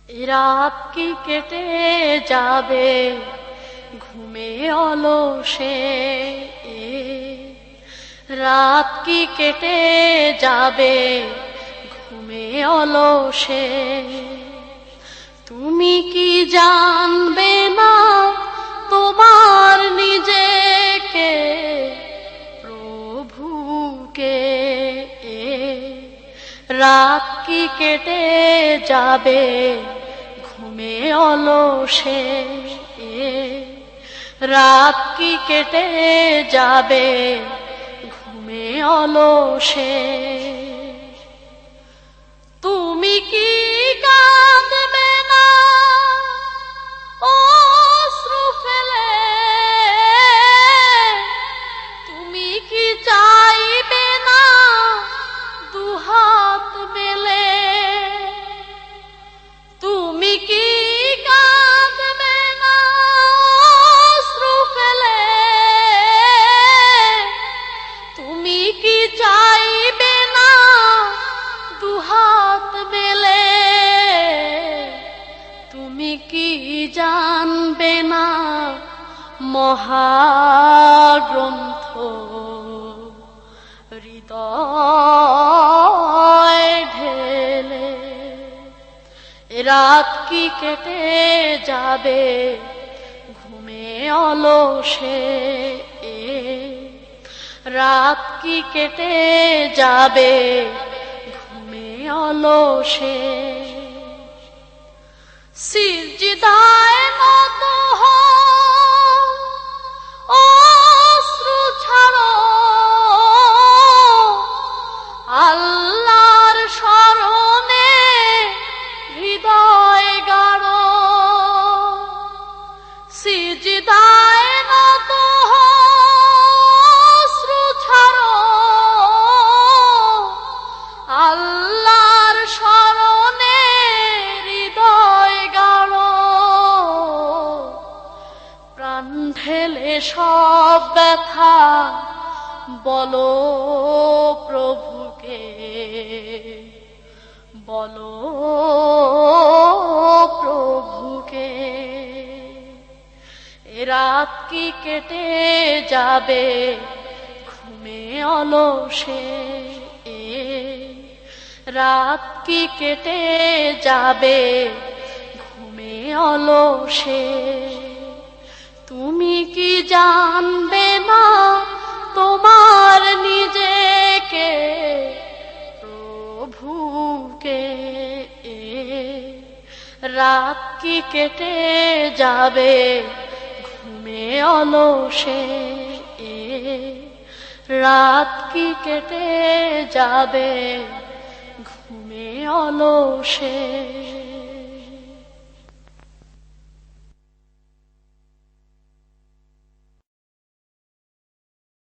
রাত কি কেটে যাবে ঘুমে অলসে, রাত কি কেটে যাবে ঘুমে অলসে। তুমি কি জানবে না তোমার নিজেকে, প্রভুকে? রাত কি কেটে যাবে ঘুমে অলসে, রাত কি কেটে যাবে ঘুমে অলসে। তুমি কি কাঁদবে না অশ্রু ফেলে? তুমি কি চাইবে না দুহাত মেলে? তুমি কি কাঁদবে না অশ্রু ফেলে? তুমি কি চাইবে না দুহাত মেলে? তুমি কি জানবে না মহাগ্রন্থ হৃদয় ঢেলে? রাত কি কেটে যাবে ঘুমে অলসে, রাত কি কেটে যাবে ঘুমে অলসে। সিজদায় নত হও, অশ্রু ছাড়ো, আল্লাহর শরণে হৃদয় গাড়ো। সিজদায় নত হও, অশ্রু ছাড়ো, আল্লাহর শরণে হৃদয় গাড়ো। প্রাণ ঢেলে সব ব্যথা বলো প্রভুকে, বলো প্রভুকে। রাত কি কেটে যাবে ঘুমে অলসে, রাত কি কেটে যাবে ঘুমে অলসে। তুমি কি জানবে না তোমার নিজেকে, প্রভুকে? রাত কি কেটে যাবে ঘুমে অলসে, রাত কি কেটে যাবে ঘুমে অলসে।